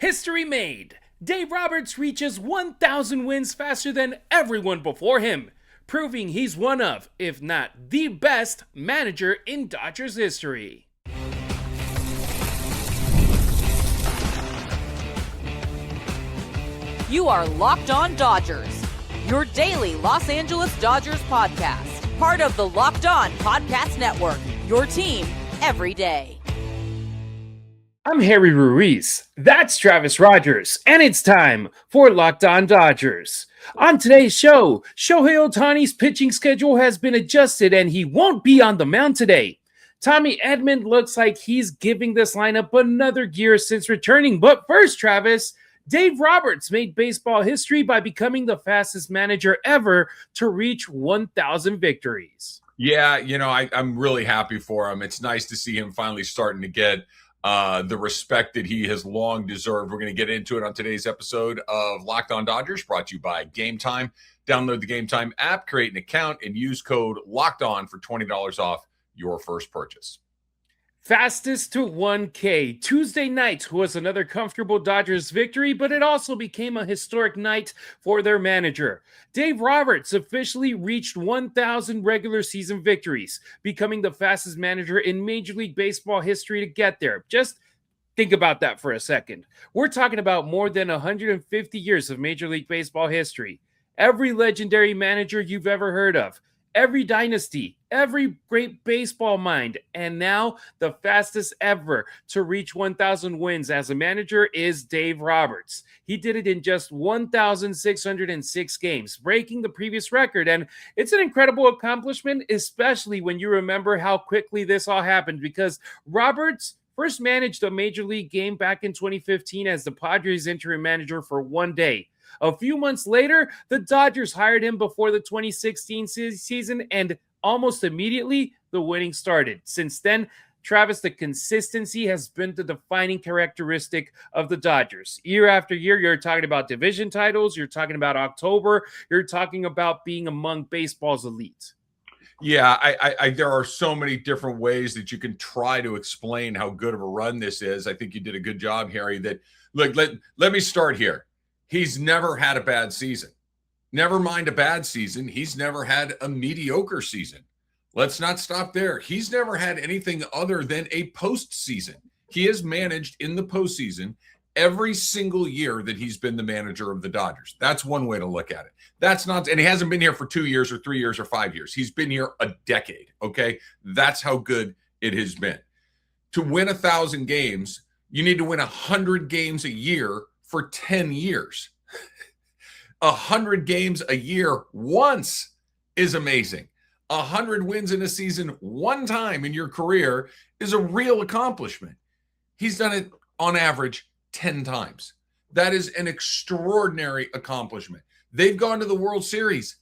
History made. Dave Roberts reaches 1,000 wins faster than everyone before him, proving he's one of, if not the best, manager in Dodgers history. You are Locked On Dodgers, your daily Los Angeles Dodgers podcast, part of the Locked On Podcast Network, your team every day. I'm Harry Ruiz, that's Travis Rodgers, and it's time for Locked On Dodgers. On today's show, Shohei Ohtani's pitching schedule has been adjusted and he won't be on the mound today. Tommy Edman looks like he's giving this lineup another gear since returning. But first, Travis, Dave Roberts made baseball history by becoming the fastest manager ever to reach 1,000 victories. Yeah, I'm really happy for him. It's nice to see him finally starting to get the respect that he has long deserved. We're going to get into it on today's episode of Locked On Dodgers, brought to you by Gametime. Download the Gametime app, create an account, and use code LOCKEDON for $20 off your first purchase. Fastest to 1K. Tuesday night was another comfortable Dodgers victory, but it also became a historic night for their manager. Dave Roberts officially reached 1,000 regular season victories, becoming the fastest manager in Major League Baseball history to get there. Just think about that for a second. We're talking about more than 150 years of Major League Baseball history. Every legendary manager you've ever heard of. Every dynasty, every great baseball mind, and now the fastest ever to reach 1,000 wins as a manager is Dave Roberts. He did it in just 1,606 games, breaking the previous record, and it's an incredible accomplishment, especially when you remember how quickly this all happened, because Roberts first managed a Major League game back in 2015 as the Padres interim manager for one day. A few months later, the Dodgers hired him before the 2016 season, and almost immediately, the winning started. Since then, Travis, the consistency has been the defining characteristic of the Dodgers. Year after year, you're talking about division titles, you're talking about October, you're talking about being among baseball's elite. Yeah, I there are so many different ways that you can try to explain how good of a run this is. I think you did a good job, Harry. That look, let me start here. He's never had a bad season. Never mind a bad season. He's never had a mediocre season. Let's not stop there. He's never had anything other than a postseason. He has managed in the postseason every single year that he's been the manager of the Dodgers. That's one way to look at it. That's not, and he hasn't been here for 2 years or 3 years or 5 years. He's been here a decade. Okay. That's how good it has been. To win 1,000 games, you need to win 100 games a year for 10 years. 100 games a year once is amazing. 100 wins in a season one time in your career is a real accomplishment. He's done it on average 10 times. That is an extraordinary accomplishment. They've gone to the World Series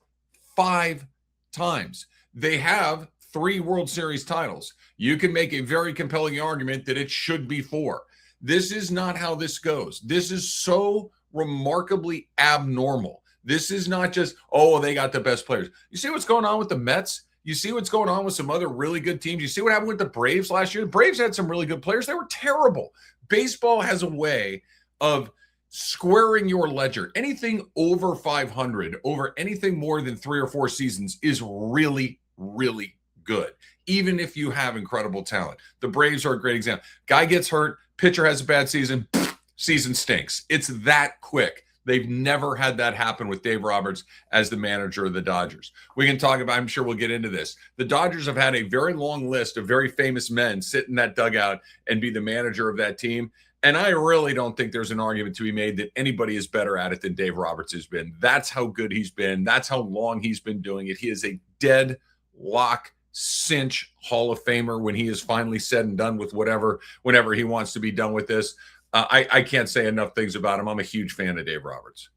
5 times. They have 3 World Series titles. You can make a very compelling argument that it should be 4. This is not how this goes. This is so remarkably abnormal. This is not just, oh, they got the best players. You see what's going on with the Mets? You see what's going on with some other really good teams? You see what happened with the Braves last year? The Braves had some really good players. They were terrible. Baseball has a way of squaring your ledger. Anything over 500, over anything more than 3 or 4 seasons is really, really good, even if you have incredible talent. The Braves are a great example. Guy gets hurt, pitcher has a bad season, season stinks. It's that quick. They've never had that happen with Dave Roberts as the manager of the Dodgers. We can talk about, I'm sure we'll get into this. The Dodgers have had a very long list of very famous men sit in that dugout and be the manager of that team. And I really don't think there's an argument to be made that anybody is better at it than Dave Roberts has been. That's how good he's been. That's how long he's been doing it. He is a dead lock cinch Hall of Famer when he is finally said and done with whenever he wants to be done with this. I can't say enough things about him. I'm a huge fan of Dave Roberts.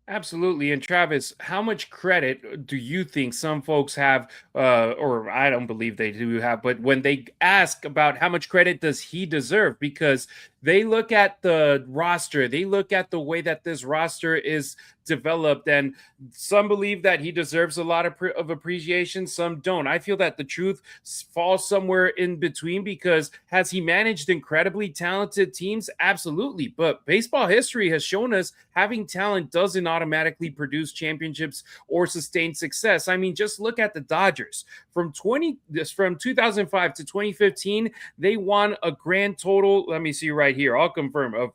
Absolutely. And Travis, how much credit do you think some folks have, or I don't believe they do have, but when they ask about how much credit does he deserve, because they look at the roster, they look at the way that this roster is developed. And some believe that he deserves a lot of appreciation. Some don't. I feel that the truth falls somewhere in between, because has he managed incredibly talented teams? Absolutely. But baseball history has shown us having talent doesn't automatically produce championships or sustain success. I mean, just look at the Dodgers. From 2005 to 2015, they won a grand total, let me see right here, I'll confirm, of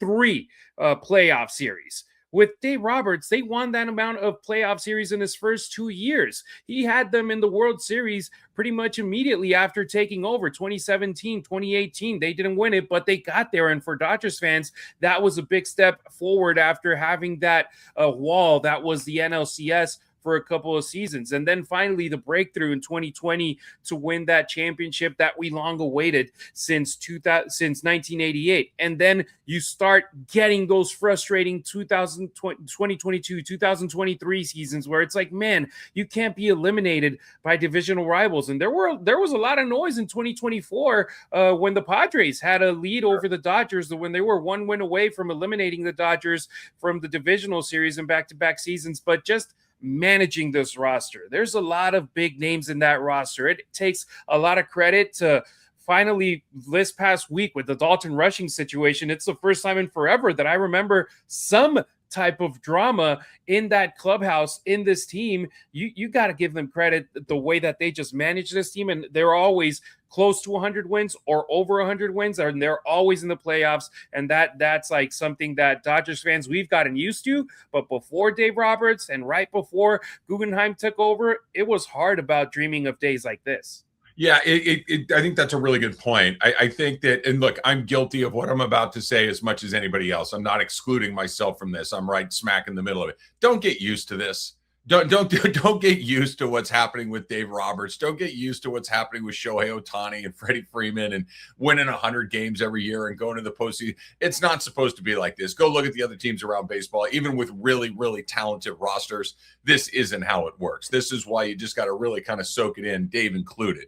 3 playoff series. With Dave Roberts, they won that amount of playoff series in his first 2 years. He had them in the World Series pretty much immediately after taking over. 2017, 2018, they didn't win it, but they got there. And for Dodgers fans, that was a big step forward after having that wall that was the NLCS for a couple of seasons. And then finally the breakthrough in 2020 to win that championship that we long awaited since 1988. And then you start getting those frustrating 2022, 2023 seasons where it's like, man, you can't be eliminated by divisional rivals. And there was a lot of noise in 2024 when the Padres had a lead over the Dodgers, when they were 1 win away from eliminating the Dodgers from the divisional series in back-to-back seasons. But just managing this roster, there's a lot of big names in that roster. It takes a lot of credit to finally, this past week with the Dalton rushing situation, it's the first time in forever that I remember some type of drama in that clubhouse, in this team. You got to give them credit the way that they just manage this team, and they're always close to 100 wins or over 100 wins, and they're always in the playoffs. And that's like something that Dodgers fans, we've gotten used to. But before Dave Roberts and right before Guggenheim took over, it was hard about dreaming of days like this. Yeah, I think that's a really good point. I think that, and look, I'm guilty of what I'm about to say as much as anybody else. I'm not excluding myself from this. I'm right smack in the middle of it. Don't get used to this. Don't get used to what's happening with Dave Roberts. Don't get used to what's happening with Shohei Ohtani and Freddie Freeman and winning 100 games every year and going to the postseason. It's not supposed to be like this. Go look at the other teams around baseball. Even with really, really talented rosters, this isn't how it works. This is why you just got to really kind of soak it in, Dave included.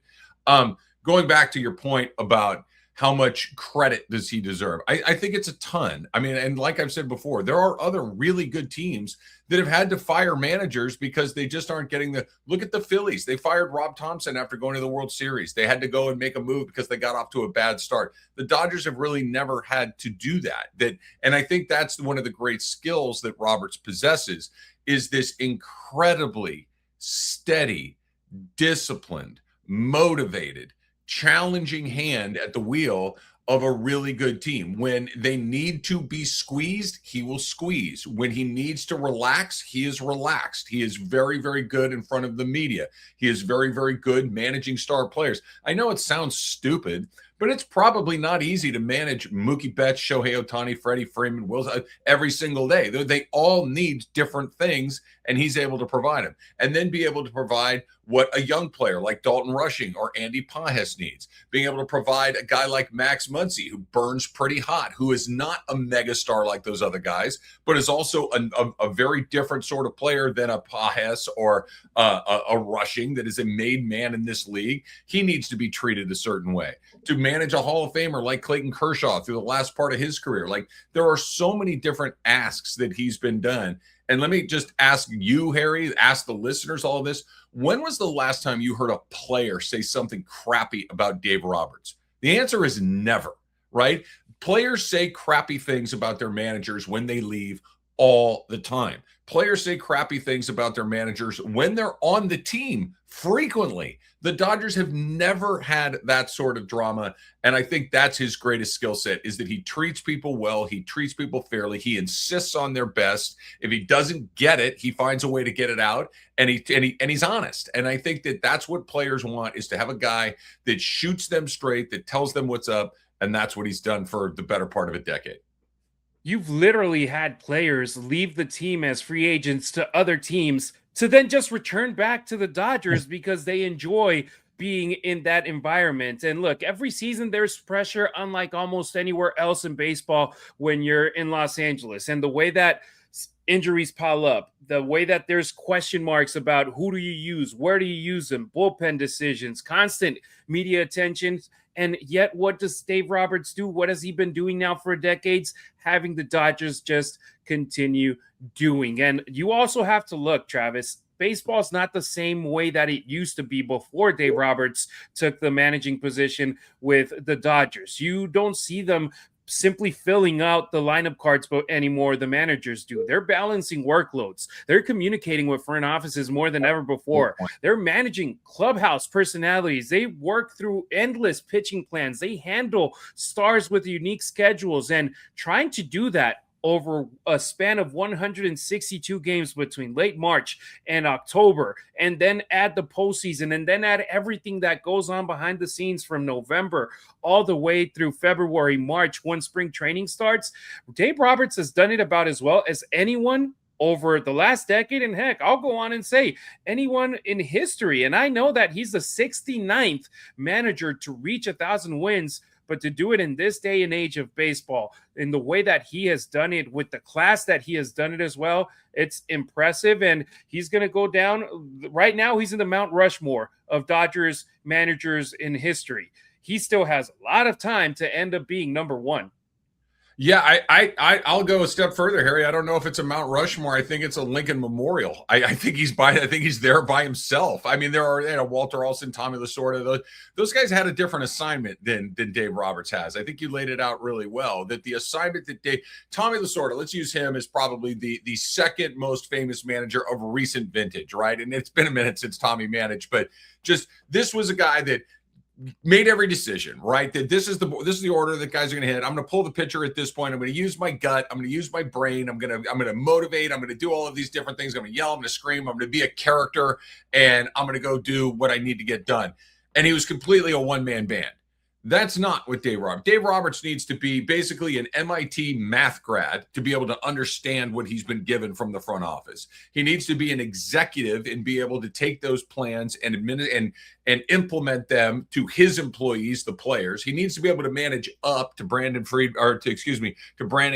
Going back to your point about how much credit does he deserve? I think it's a ton. I mean, and like I've said before, there are other really good teams that have had to fire managers because they just aren't getting the look at the Phillies. They fired Rob Thompson after going to the World Series. They had to go and make a move because they got off to a bad start. The Dodgers have really never had to do that. And I think that's one of the great skills that Roberts possesses, is this incredibly steady, disciplined, motivated, challenging hand at the wheel of a really good team. When they need to be squeezed, he will squeeze. When he needs to relax, he is relaxed. He is very, very good in front of the media. He is very, very good managing star players. I know it sounds stupid, but it's probably not easy to manage Mookie Betts, Shohei Ohtani, Freddie Freeman, Wilson every single day. They all need different things, and he's able to provide them. And then be able to provide what a young player like Dalton Rushing or Andy Pajes needs. Being able to provide a guy like Max Muncy, who burns pretty hot, who is not a megastar like those other guys, but is also a very different sort of player than a Pajes or a Rushing that is a made man in this league. He needs to be treated a certain way. To manage a Hall of Famer like Clayton Kershaw through the last part of his career. Like, there are so many different asks that he's been done. And let me just ask you, Harry, ask the listeners all of this. When was the last time you heard a player say something crappy about Dave Roberts? The answer is never, right? Players say crappy things about their managers when they leave all the time. Players say crappy things about their managers when they're on the team frequently. The Dodgers have never had that sort of drama, and I think that's his greatest skill set, is that he treats people well, he treats people fairly, he insists on their best. If he doesn't get it, he finds a way to get it out, and he's honest. And I think that that's what players want, is to have a guy that shoots them straight, that tells them what's up, and that's what he's done for the better part of a decade. You've literally had players leave the team as free agents to other teams to then just return back to the Dodgers because they enjoy being in that environment. And look, every season there's pressure, unlike almost anywhere else in baseball, when you're in Los Angeles. And the way that injuries pile up, the way that there's question marks about who do you use, where do you use them, bullpen decisions, constant media attention. And yet, what does Dave Roberts do? What has he been doing now for decades? Having the Dodgers just continue doing. And you also have to look, Travis, baseball's not the same way that it used to be before Dave Roberts took the managing position with the Dodgers. You don't see them simply filling out the lineup cards anymore. The managers do. They're balancing workloads. They're communicating with front offices more than ever before. They're managing clubhouse personalities. They work through endless pitching plans. They handle stars with unique schedules, and trying to do that over a span of 162 games between late March and October, and then add the postseason, and then add everything that goes on behind the scenes from November all the way through February, March, when spring training starts. Dave Roberts has done it about as well as anyone over the last decade, and heck, I'll go on and say anyone in history. And I know that he's the 69th manager to reach 1,000 wins, but to do it in this day and age of baseball, in the way that he has done it, with the class that he has done it as well, it's impressive. And he's going to go down. Right now, he's in the Mount Rushmore of Dodgers managers in history. He still has a lot of time to end up being number one. Yeah, I'll go a step further, Harry. I don't know if it's a Mount Rushmore. I think it's a Lincoln Memorial. I think he's there by himself. I mean, there are Walter Alston, Tommy Lasorda. Those guys had a different assignment than Dave Roberts has. I think you laid it out really well. That the assignment that Tommy Lasorda, let's use him as probably the second most famous manager of recent vintage, right? And it's been a minute since Tommy managed, but just this was a guy that made every decision, right? That this is the order that guys are going to hit. I'm going to pull the pitcher at this point. I'm going to use my gut. I'm going to use my brain. I'm going to motivate. I'm going to do all of these different things. I'm going to yell. I'm going to scream. I'm going to be a character, and I'm going to go do what I need to get done. And he was completely a one-man band. That's not what Dave Roberts needs to be basically an MIT math grad to be able to understand what he's been given from the front office. He needs to be an executive and be able to take those plans and implement them to his employees, the players. He needs to be able to manage up to Brandon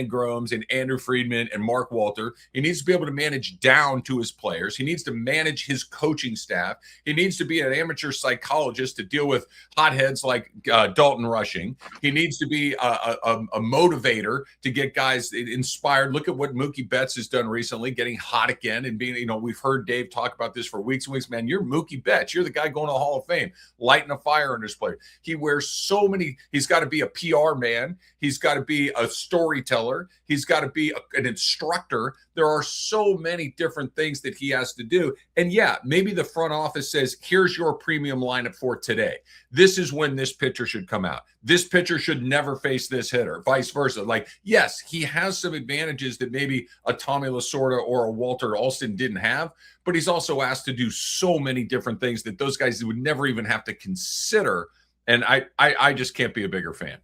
Gromes and Andrew Friedman and Mark Walter. He needs to be able to manage down to his players. He needs to manage his coaching staff. He needs to be an amateur psychologist to deal with hotheads like Dalton Rushing. He needs to be a motivator to get guys inspired. Look at what Mookie Betts has done recently, getting hot again and being, we've heard Dave talk about this for weeks and weeks. Man, you're Mookie Betts. You're the guy going to the Hall of Fame, lighting a fire under his player. He wears so many. He's got to be a PR man. He's got to be a storyteller. He's got to be an instructor. There are so many different things that he has to do. And yeah, maybe the front office says, here's your premium lineup for today. This is when this pitcher should come out. This pitcher should never face this hitter, vice versa. Like, yes, he has some advantages that maybe a Tommy Lasorda or a Walter Alston didn't have, but he's also asked to do so many different things that those guys would never even have to consider. And I just can't be a bigger fan.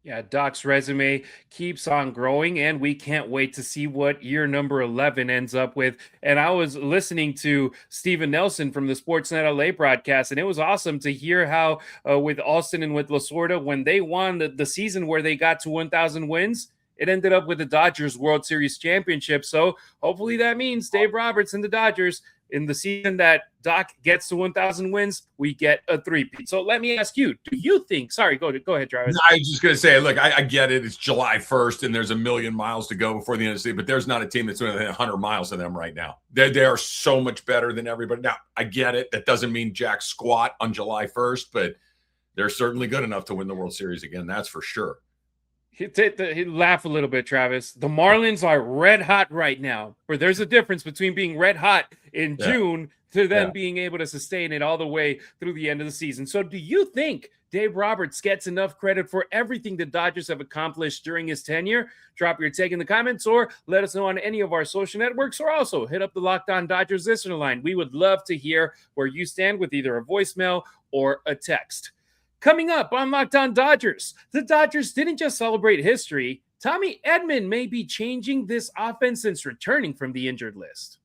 Yeah, Doc's resume keeps on growing, and we can't wait to see what year number 11 ends up with. And I was listening to Steven Nelson from the Sportsnet LA broadcast, and it was awesome to hear how with Alston and with Lasorda, when they won the season where they got to 1,000 wins, it ended up with the Dodgers World Series championship. So hopefully that means Dave Roberts and the Dodgers, in the season that Doc gets to 1,000 wins, we get a three-peat. So let me ask you, do you think – sorry, go ahead, Travis. I was just going to say, look, I get it. It's July 1st, and there's a million miles to go before the end of the season, but there's not a team that's within 100 miles of them right now. They are so much better than everybody. Now, I get it. That doesn't mean jack squat on July 1st, but they're certainly good enough to win the World Series again. That's for sure. He laugh a little bit, Travis. The Marlins are red hot right now, but there's a difference between being red hot in June to them being able to sustain it all the way through the end of the season. So do you think Dave Roberts gets enough credit for everything the Dodgers have accomplished during his tenure? Drop your take in the comments or let us know on any of our social networks, or also hit up the Locked On Dodgers listener line. We would love to hear where you stand with either a voicemail or a text. Coming up on Locked On Dodgers, the Dodgers didn't just celebrate history. Tommy Edman may be changing this offense since returning from the injured list.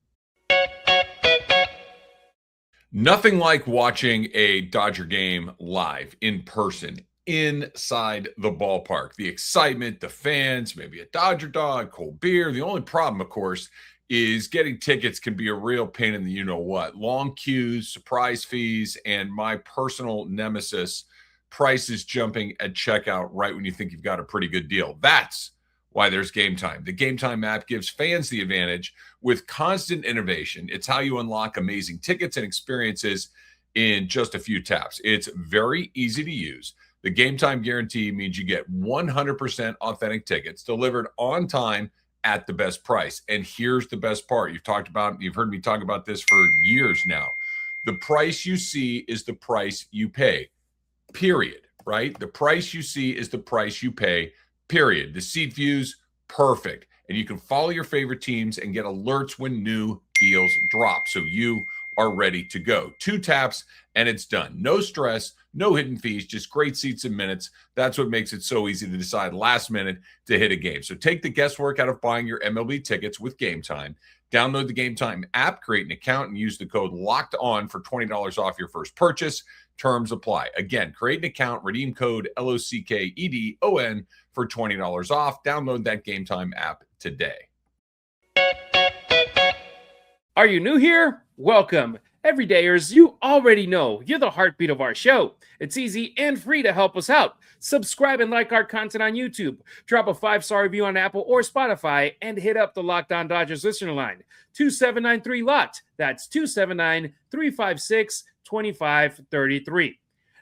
Nothing like watching a Dodger game live in person inside the ballpark. The excitement, the fans, maybe a Dodger dog, cold beer. The only problem, of course, is getting tickets can be a real pain in the you-know-what. Long queues, surprise fees, and my personal nemesis, prices jumping at checkout right when you think you've got a pretty good deal. That's why there's Gametime. The Gametime app gives fans the advantage with constant innovation. It's how you unlock amazing tickets and experiences in just a few taps. It's very easy to use. The Gametime guarantee means you get 100% authentic tickets delivered on time at the best price. And here's the best part. You've heard me talk about this for years now. The price you see is the price you pay, period, right? The price you see is the price you pay, period. The seat views, perfect. And you can follow your favorite teams and get alerts when new deals drop. So you are ready to go. 2 taps and it's done. No stress, no hidden fees, just great seats in minutes. That's what makes it so easy to decide last minute to hit a game. So take the guesswork out of buying your MLB tickets with Gametime. Download the Gametime app, create an account, and use the code LOCKEDON for $20 off your first purchase. Terms apply. Again, create an account, redeem code LOCKEDON for $20 off. Download that Gametime app today. Are you new here? Welcome. Everydayers, you already know you're the heartbeat of our show. It's easy and free to help us out. Subscribe and like our content on YouTube. Drop a 5-star review on Apple or Spotify and hit up the Locked On Dodgers listener line. 2793-LOCKED. That's 279-356-2533.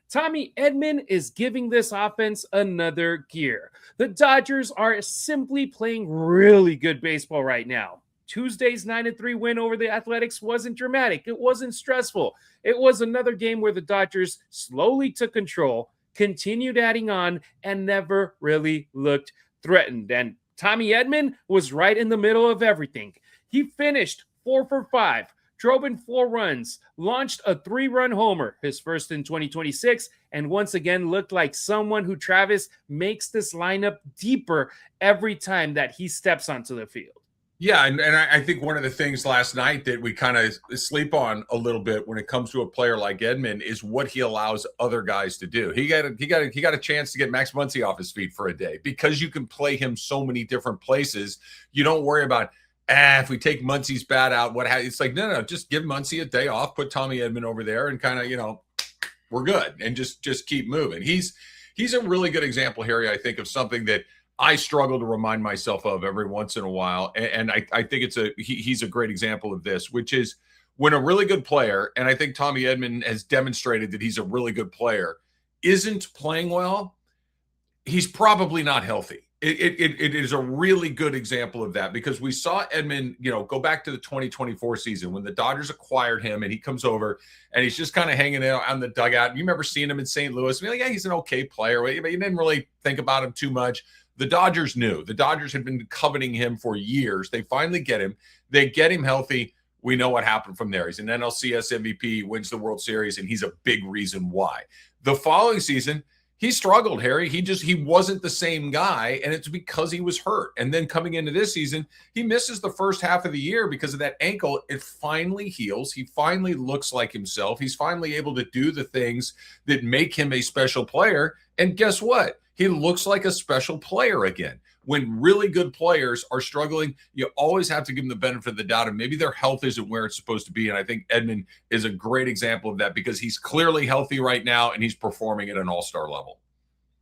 Tommy Edman is giving this offense another gear. The Dodgers are simply playing really good baseball right now. Tuesday's 9-3 win over the Athletics wasn't dramatic. It wasn't stressful. It was another game where the Dodgers slowly took control, continued adding on, and never really looked threatened. And Tommy Edman was right in the middle of everything. He finished 4 for 5, drove in 4 runs, launched a 3-run homer, his first in 2026, and once again looked like someone who, Travis, makes this lineup deeper every time that he steps onto the field. Yeah, and I think one of the things last night that we kind of sleep on a little bit when it comes to a player like Edman is what he allows other guys to do. He got a chance to get Max Muncy off his feet for a day because you can play him so many different places. You don't worry about if we take Muncy's bat out, it's like no, just give Muncy a day off, put Tommy Edman over there, and kind of we're good, and just keep moving. He's a really good example, Harry. I think of something that I struggle to remind myself of every once in a while. And I think he's a great example of this, which is when a really good player, and I think Tommy Edman has demonstrated that he's a really good player, isn't playing well, he's probably not healthy. It is a really good example of that because we saw Edman, go back to the 2024 season when the Dodgers acquired him and he comes over and he's just kind of hanging out on the dugout. You remember seeing him in St. Louis. Yeah, he's an okay player, but you didn't really think about him too much. The Dodgers knew. The Dodgers had been coveting him for years. They finally get him. They get him healthy. We know what happened from there. He's an NLCS MVP, wins the World Series, and he's a big reason why. The following season, he struggled, Harry. He wasn't the same guy, and it's because he was hurt. And then coming into this season, he misses the first half of the year because of that ankle. It finally heals. He finally looks like himself. He's finally able to do the things that make him a special player. And guess what? He looks like a special player again. When really good players are struggling, you always have to give them the benefit of the doubt, and maybe their health isn't where it's supposed to be. And I think Edman is a great example of that because he's clearly healthy right now and he's performing at an all-star level.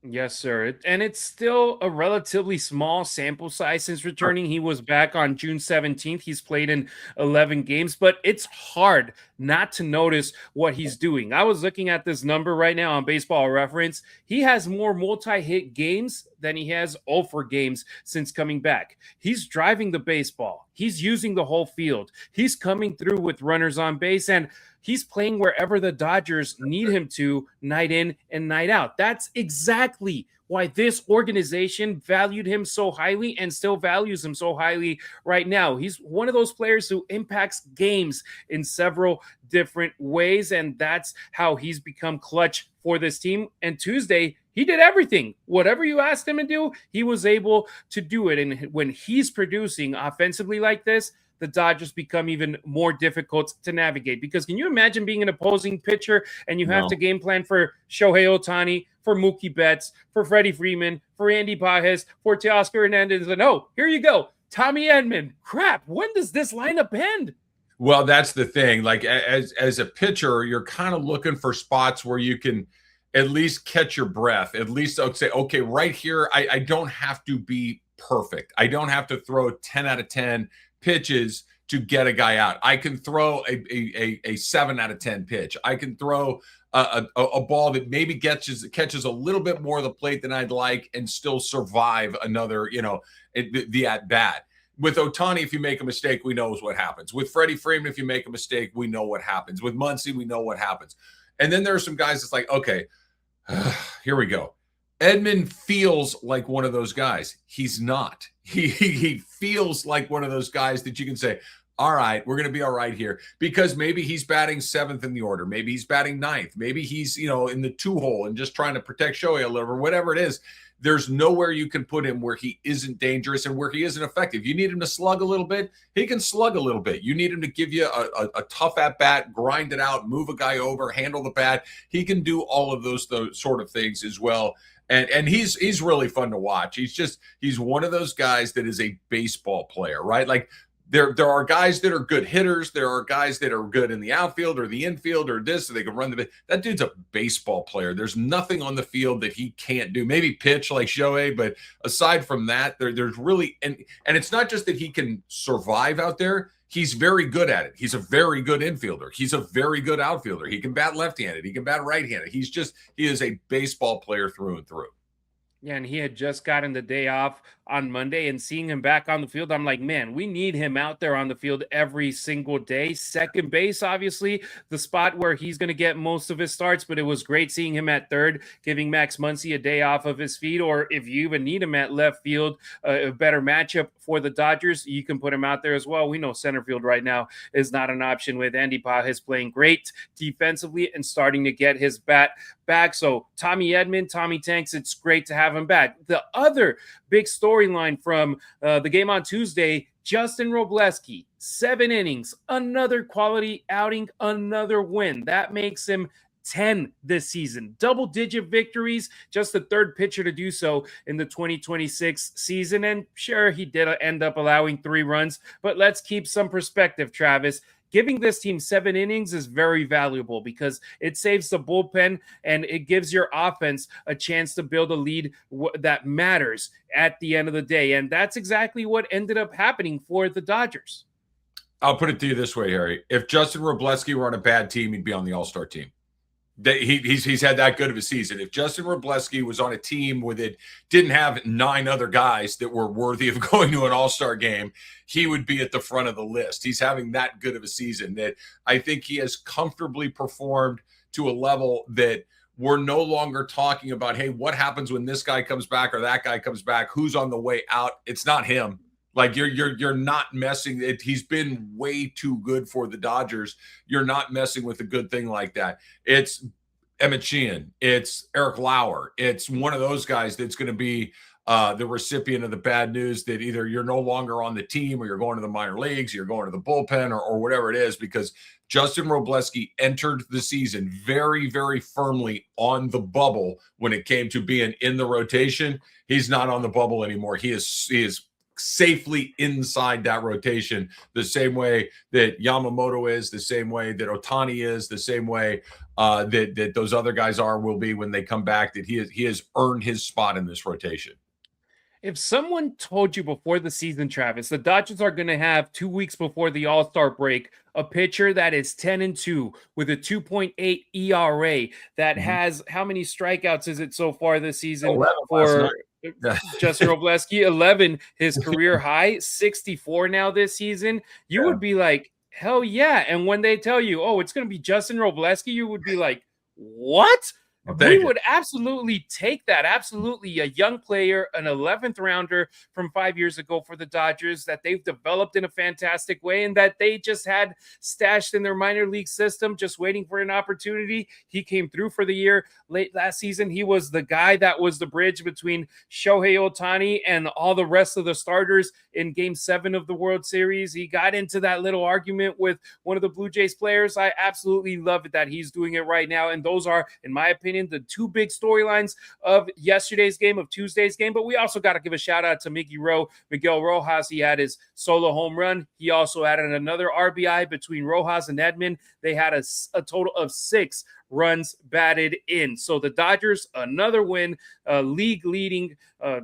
Yes, sir. And it's still a relatively small sample size since returning. He was back on June 17th. He's played in 11 games, but it's hard not to notice what he's doing. I was looking at this number right now on Baseball Reference. He has more multi-hit games than he has over games since coming back. He's driving the baseball. He's using the whole field. He's coming through with runners on base, and he's playing wherever the Dodgers need him to, night in and night out. That's exactly why this organization valued him so highly and still values him so highly right now. He's one of those players who impacts games in several different ways, and that's how he's become clutch for this team. And Tuesday, he did everything. Whatever you asked him to do, he was able to do it. And when he's producing offensively like this, the Dodgers become even more difficult to navigate. Because can you imagine being an opposing pitcher and you have to game plan for Shohei Ohtani, for Mookie Betts, for Freddie Freeman, for Andy Pages, for Teoscar Hernandez, and oh, here you go, Tommy Edman. Crap, when does this lineup end? Well, that's the thing. Like as a pitcher, you're kind of looking for spots where you can at least catch your breath. At least I would say, okay, right here, I don't have to be perfect. I don't have to throw 10 out of 10 pitches to get a guy out. I can throw a 7 out of 10 pitch. I can throw a ball that maybe catches a little bit more of the plate than I'd like and still survive another, the at bat. With Ohtani, if you make a mistake, we know what happens. With Freddie Freeman, if you make a mistake, we know what happens. With Muncy, we know what happens. And then there are some guys that's like, okay, here we go. Edman feels like one of those guys. He's not. He feels like one of those guys that you can say, all right, we're going to be all right here, because maybe he's batting 7th in the order. Maybe he's batting 9th. Maybe he's, in the 2-hole and just trying to protect Shohei a little, or whatever it is. There's nowhere you can put him where he isn't dangerous and where he isn't effective. You need him to slug a little bit, he can slug a little bit. You need him to give you a tough at bat, grind it out, move a guy over, handle the bat. He can do all of those sort of things as well. And he's really fun to watch. He's one of those guys that is a baseball player, right? Like there are guys that are good hitters. There are guys that are good in the outfield or the infield or this, so they can run the. That dude's a baseball player. There's nothing on the field that he can't do. Maybe pitch like Shohei, but aside from that, there's really and it's not just that he can survive out there. He's very good at it. He's a very good infielder. He's a very good outfielder. He can bat left-handed. He can bat right-handed. He is a baseball player through and through. Yeah, and he had just gotten the day off on Monday, and seeing him back on the field, I'm like, man, we need him out there on the field every single day. Second base, obviously, the spot where he's going to get most of his starts, but it was great seeing him at third, giving Max Muncy a day off of his feet, or if you even need him at left field, a better matchup for the Dodgers, you can put him out there as well. We know center field right now is not an option with Andy Pages playing great defensively and starting to get his bat back. So Tommy Edman, Tommy Tanks, it's great to have him back. The other big storyline from the game on Tuesday, Justin Wrobleski, 7 innings, another quality outing, another win. That makes him 10 this season. Double-digit victories, just the third pitcher to do so in the 2026 season. And sure, he did end up allowing 3 runs, but let's keep some perspective, Travis. Giving this team 7 innings is very valuable because it saves the bullpen and it gives your offense a chance to build a lead that matters at the end of the day. And that's exactly what ended up happening for the Dodgers. I'll put it to you this way, Harry. If Justin Wrobleski were on a bad team, he'd be on the All-Star team. He's had that good of a season. If Justin Wrobleski was on a team with it didn't have 9 other guys that were worthy of going to an All-Star game, he would be at the front of the list. He's having that good of a season that I think he has comfortably performed to a level that we're no longer talking about, hey, what happens when this guy comes back or that guy comes back? Who's on the way out? It's not him. Like you're not messing it. He's been way too good for the Dodgers. You're not messing with a good thing like that. It's Emmett Sheehan. It's Eric Lauer. It's one of those guys that's going to be the recipient of the bad news that either you're no longer on the team or you're going to the minor leagues, you're going to the bullpen or whatever it is, because Justin Wrobleski entered the season very, very firmly on the bubble when it came to being in the rotation. He's not on the bubble anymore. He is safely inside that rotation, the same way that Yamamoto is, the same way that Ohtani is, the same way that those other guys will be when they come back, that he has earned his spot in this rotation. If someone told you before the season, Travis, the Dodgers are going to have 2 weeks before the All-Star break a pitcher that is 10-2 with a 2.8 ERA that has how many strikeouts is it so far this season for Justin Wrobleski? 11, his career high, 64 now this season. You would be like, hell yeah. And when they tell you, oh, it's going to be Justin Wrobleski, you would be like, what? We would absolutely take that. Absolutely. A young player, an 11th rounder from 5 years ago for the Dodgers that they've developed in a fantastic way and that they just had stashed in their minor league system, just waiting for an opportunity. He came through for the year late last season. He was the guy that was the bridge between Shohei Ohtani and all the rest of the starters in Game 7 of the World Series. He got into that little argument with one of the Blue Jays players. I absolutely love it that he's doing it right now. And those are, in my opinion, explaining the two big storylines of yesterday's game, of Tuesday's game. But we also got to give a shout out to Miguel Rojas. He had his solo home run. He also added another RBI between Rojas and Edman. They had a total of 6 runs batted in. So the Dodgers, another win,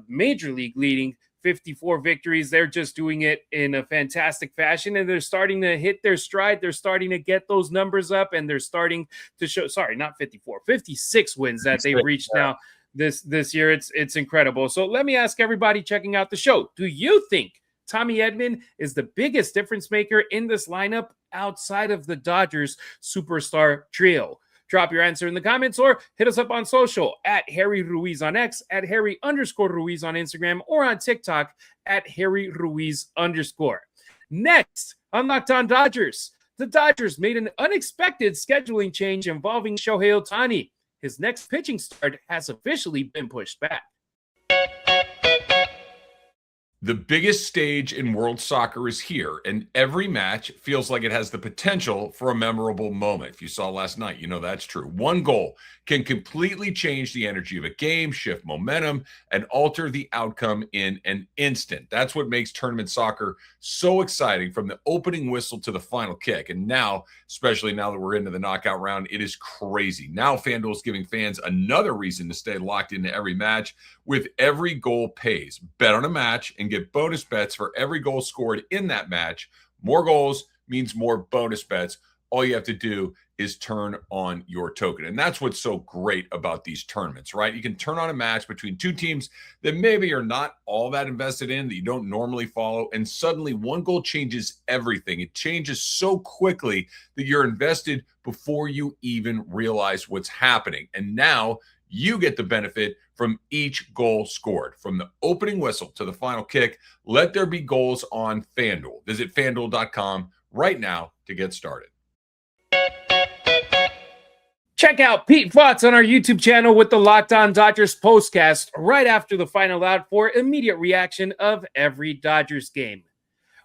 major league leading 54 victories. They're just doing it in a fantastic fashion, and they're starting to hit their stride. They're starting to get those numbers up, and they're starting to show, 56 wins that they've reached now this year. It's incredible. So let me ask everybody checking out the show, do you think Tommy Edman is the biggest difference maker in this lineup outside of the Dodgers superstar trio? Drop your answer in the comments or hit us up on social at Harry Ruiz on X, at Harry_Ruiz on Instagram, or on TikTok at Harry Ruiz_. Next on Locked On Dodgers, the Dodgers made an unexpected scheduling change involving Shohei Ohtani. His next pitching start has officially been pushed back. The biggest stage in world soccer is here, and every match feels like it has the potential for a memorable moment. If you saw last night, you know that's true. One goal can completely change the energy of a game, shift momentum, and alter the outcome in an instant. That's what makes tournament soccer so exciting, from the opening whistle to the final kick. And now, especially now that we're into the knockout round, it is crazy. Now FanDuel is giving fans another reason to stay locked into every match with every goal pays. Bet on a match and get bonus bets for every goal scored in that match. More goals means more bonus bets. All you have to do is turn on your token. And that's what's so great about these tournaments, right? You can turn on a match between two teams that maybe you're not all that invested in, that you don't normally follow, and suddenly one goal changes everything. It changes so quickly that you're invested before you even realize what's happening. And now you get the benefit from each goal scored. From the opening whistle to the final kick, let there be goals on FanDuel. Visit FanDuel.com right now to get started. Check out Pete Fox on our YouTube channel with the Locked On Dodgers postcast right after the final out for immediate reaction of every Dodgers game.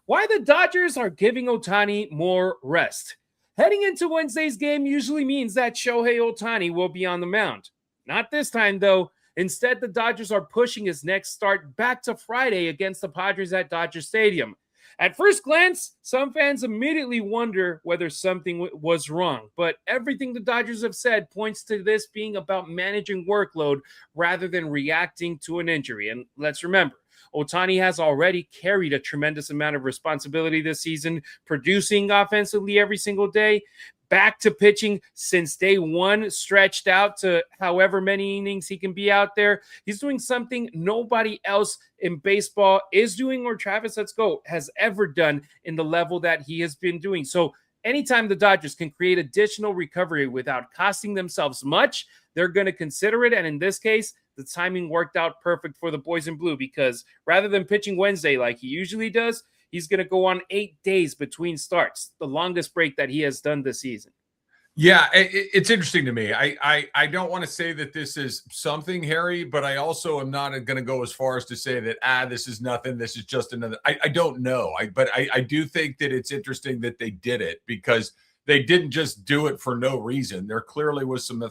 Why the Dodgers are giving Ohtani more rest. Heading into Wednesday's game usually means that Shohei Ohtani will be on the mound. Not this time, though. Instead, the Dodgers are pushing his next start back to Friday against the Padres at Dodger Stadium. At first glance, some fans immediately wonder whether something was wrong, but everything the Dodgers have said points to this being about managing workload rather than reacting to an injury. And let's remember, Ohtani has already carried a tremendous amount of responsibility this season, producing offensively every single day, back to pitching since day one, stretched out to however many innings he can be out there. He's doing something nobody else in baseball is doing, or Travis, let's go, has ever done in the level that he has been doing. So anytime the Dodgers can create additional recovery without costing themselves much, they're going to consider it. And in this case, the timing worked out perfect for the boys in blue, because rather than pitching Wednesday like he usually does, he's going to go on 8 days between starts, the longest break that he has done this season. Yeah, it's interesting to me. I don't want to say that this is something, Harry, but I also am not going to go as far as to say that, this is nothing. This is just another. I don't know. But I do think that it's interesting that they did it, because they didn't just do it for no reason. There clearly was some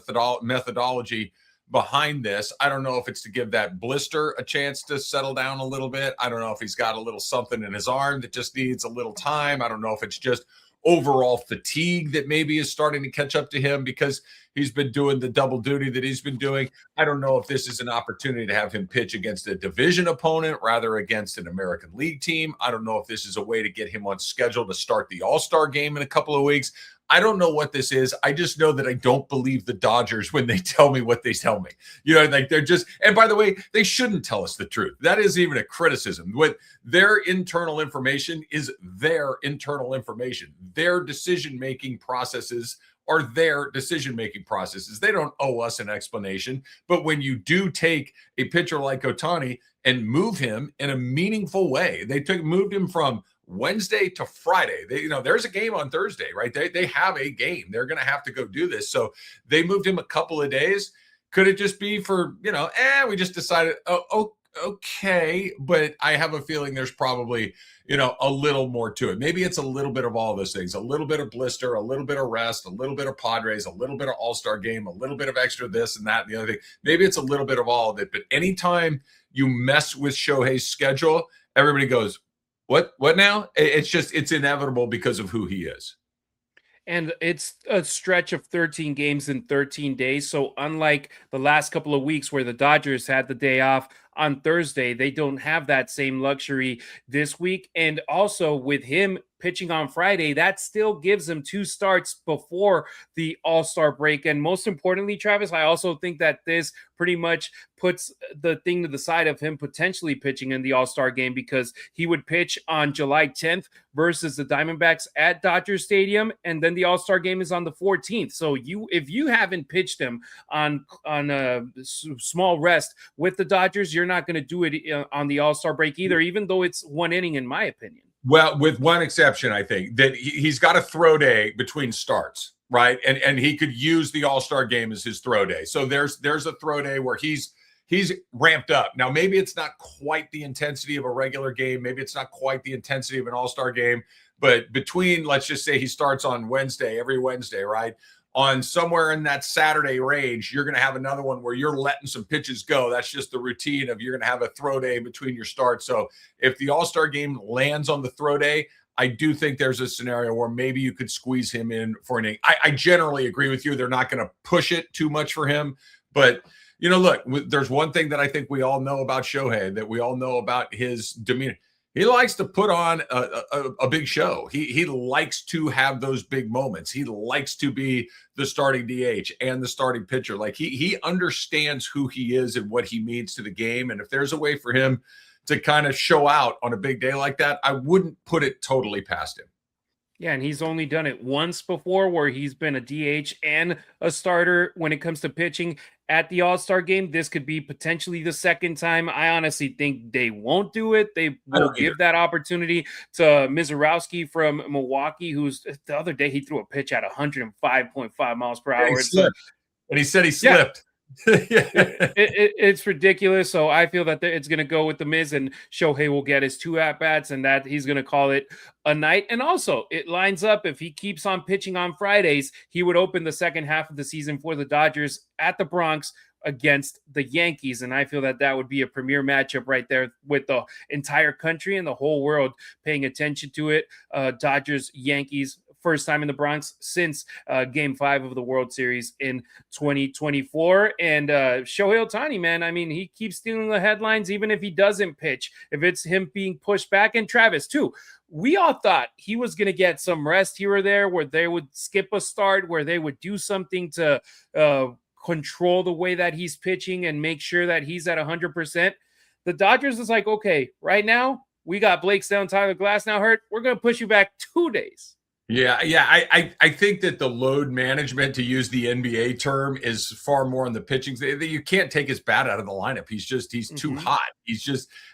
methodology behind this. I don't know if it's to give that blister a chance to settle down a little bit. I don't know if he's got a little something in his arm that just needs a little time. I don't know if it's just overall fatigue that maybe is starting to catch up to him because he's been doing the double duty that he's been doing. I don't know if this is an opportunity to have him pitch against a division opponent rather against an American League team. I don't know if this is a way to get him on schedule to start the All-Star game in a couple of weeks. I don't know what this is. I just know that I don't believe the Dodgers when they tell me what they tell me. You know, like they're just, and by the way, they shouldn't tell us the truth. That isn't even a criticism. What their internal information is their internal information. Their decision-making processes are their decision-making processes. They don't owe us an explanation. But when you do take a pitcher like Ohtani and move him in a meaningful way, moved him from Wednesday to Friday. There's a game on Thursday, right? They have a game. They're going to have to go do this. So they moved him a couple of days. Could it just be for, we just decided, okay, but I have a feeling there's probably, a little more to it. Maybe it's a little bit of all those things, a little bit of blister, a little bit of rest, a little bit of Padres, a little bit of All-Star game, a little bit of extra this and that and the other thing. Maybe it's a little bit of all of it, but anytime you mess with Shohei's schedule, everybody goes, what now? It's inevitable because of who he is. And it's a stretch of 13 games in 13 days. So unlike the last couple of weeks where the Dodgers had the day off on Thursday, they don't have that same luxury this week. And also with him pitching on Friday, that still gives him 2 starts before the All-Star break. And most importantly, Travis, I also think that this pretty much puts the thing to the side of him potentially pitching in the All-Star game, because he would pitch on July 10th versus the Diamondbacks at Dodger Stadium, and then the All-Star game is on the 14th. So if you haven't pitched him on a small rest with the Dodgers, you're not going to do it on the All-Star break either, even though it's 1 inning, in my opinion. Well, with one exception, I think that he's got a throw day between starts, right? And he could use the All-Star game as his throw day. So there's a throw day where he's ramped up. Now, maybe it's not quite the intensity of a regular game. Maybe it's not quite the intensity of an All-Star game. But between, let's just say he starts on Wednesday, every Wednesday, right? On somewhere in that Saturday range, you're going to have another one where you're letting some pitches go. That's just the routine of you're going to have a throw day between your starts. So if the All-Star game lands on the throw day, I do think there's a scenario where maybe you could squeeze him in for an inning. I generally agree with you. They're not going to push it too much for him. But, look, there's one thing that I think we all know about Shohei, that we all know about his demeanor. He likes to put on a big show. He likes to have those big moments. He likes to be the starting DH and the starting pitcher. Like he understands who he is and what he means to the game. And if there's a way for him to kind of show out on a big day like that, I wouldn't put it totally past him. Yeah, and he's only done it once before where he's been a DH and a starter when it comes to pitching at the All-Star game. This could be potentially the second time. I honestly think they won't do it. They will give that opportunity to Mizorowski from Milwaukee, who's the other day he threw a pitch at 105.5 miles per hour. And he said he slipped. It's ridiculous. So I feel that it's going to go with the Miz, and Shohei will get his 2 at-bats, and that he's going to call it a night. And also it lines up, if he keeps on pitching on Fridays, he would open the second half of the season for the Dodgers at the Bronx against the Yankees. And I feel that that would be a premier matchup right there, with the entire country and the whole world paying attention to it. Dodgers, Yankees, first time in the Bronx since Game 5 of the World Series in 2024. And Shohei Ohtani, man, I mean, he keeps stealing the headlines, even if he doesn't pitch, if it's him being pushed back. And Travis, too, we all thought he was going to get some rest here or there, where they would skip a start, where they would do something to control the way that he's pitching and make sure that he's at 100%. The Dodgers is like, okay, right now, we got Blake Snell, Tyler Glass now hurt. We're going to push you back 2 days. Yeah. I think that the load management, to use the NBA term, is far more on the pitching. You can't take his bat out of the lineup. He's too hot.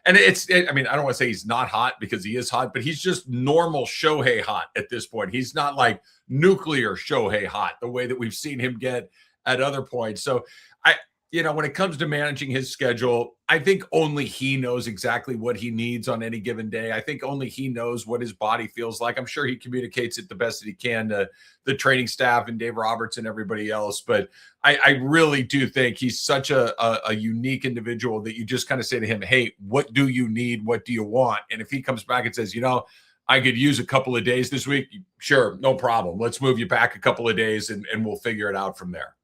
And I don't want to say he's not hot, because he is hot, but he's just normal Shohei hot at this point. He's not like nuclear Shohei hot, the way that we've seen him get at other points. So when it comes to managing his schedule, I think only he knows exactly what he needs on any given day. I think only he knows what his body feels like. I'm sure he communicates it the best that he can to the training staff and Dave Roberts and everybody else. But I really do think he's such a unique individual that you just kind of say to him, hey, what do you need? What do you want? And if he comes back and says, I could use a couple of days this week, sure, no problem. Let's move you back a couple of days and we'll figure it out from there.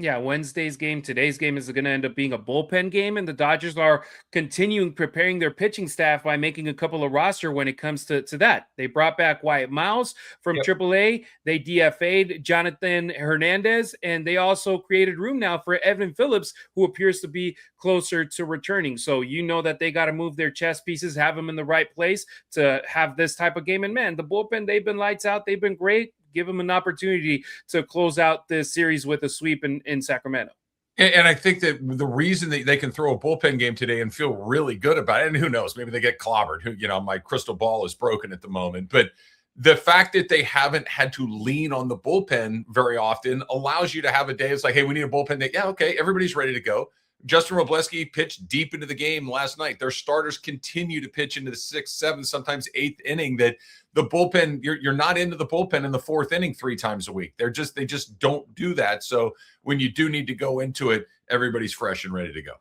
Yeah, Wednesday's game, today's game is going to end up being a bullpen game, and the Dodgers are continuing preparing their pitching staff by making a couple of roster when it comes to that. They brought back Wyatt Miles from AAA. They DFA'd Jonathan Hernandez, and they also created room now for Evan Phillips, who appears to be closer to returning. So that they got to move their chess pieces, have them in the right place to have this type of game. And man, the bullpen, they've been lights out. They've been great. Give them an opportunity to close out this series with a sweep in Sacramento. And I think that the reason that they can throw a bullpen game today and feel really good about it, and who knows, maybe they get clobbered. My crystal ball is broken at the moment. But the fact that they haven't had to lean on the bullpen very often allows you to have a day. It's like, hey, we need a bullpen day. Yeah, okay, everybody's ready to go. Justin Wrobleski pitched deep into the game last night. Their starters continue to pitch into the 6th, 7th, sometimes 8th inning. That the bullpen, you're not into the bullpen in the 4th inning 3 times a week. They just don't do that. So when you do need to go into it, everybody's fresh and ready to go.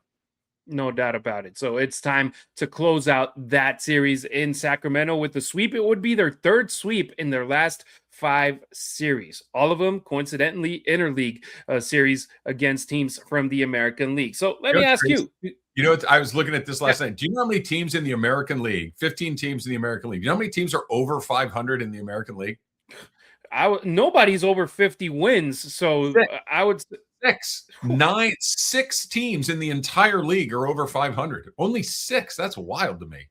No doubt about it. So it's time to close out that series in Sacramento with the sweep. It would be their 3rd sweep in their last 5 series. All of them, coincidentally, interleague series against teams from the American League. So let me ask you. You know, I was looking at this last night. Do you know how many teams in the American League, 15 teams in the American League, do you know how many teams are over 500 in the American League? Nobody's over 50 wins. So I would... 6 teams in the entire league are over 500. Only 6. That's wild to me.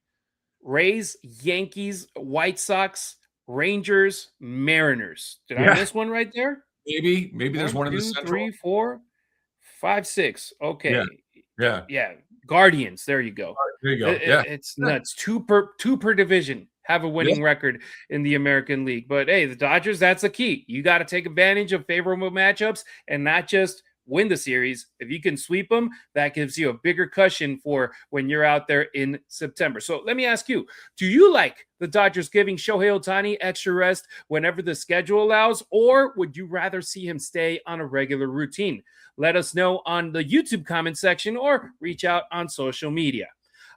Rays, Yankees, White Sox, Rangers, Mariners. Did I miss one right there? Maybe there's one in the Central. 3, 4, 5, 6. Okay. Yeah. Guardians. There you go. There you go. It's nuts. Two per division have a winning record in the American League. But hey, the Dodgers, that's the key. You got to take advantage of favorable matchups and not just win the series. If you can sweep them, that gives you a bigger cushion for when you're out there in September. So let me ask you, do you like the Dodgers giving Shohei Ohtani extra rest whenever the schedule allows, or would you rather see him stay on a regular routine? Let us know on the YouTube comment section or reach out on social media.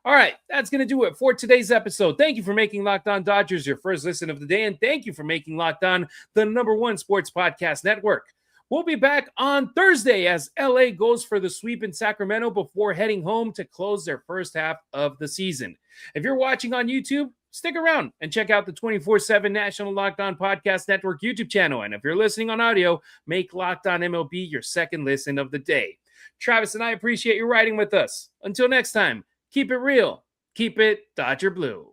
All right, that's going to do it for today's episode. Thank you for making Locked On Dodgers your first listen of the day, and thank you for making Locked On the #1 sports podcast network. We'll be back on Thursday as LA goes for the sweep in Sacramento before heading home to close their first half of the season. If you're watching on YouTube, stick around and check out the 24/7 National Locked On Podcast Network YouTube channel. And if you're listening on audio, make Locked On MLB your second listen of the day. Travis and I appreciate you riding with us. Until next time, keep it real. Keep it Dodger Blue.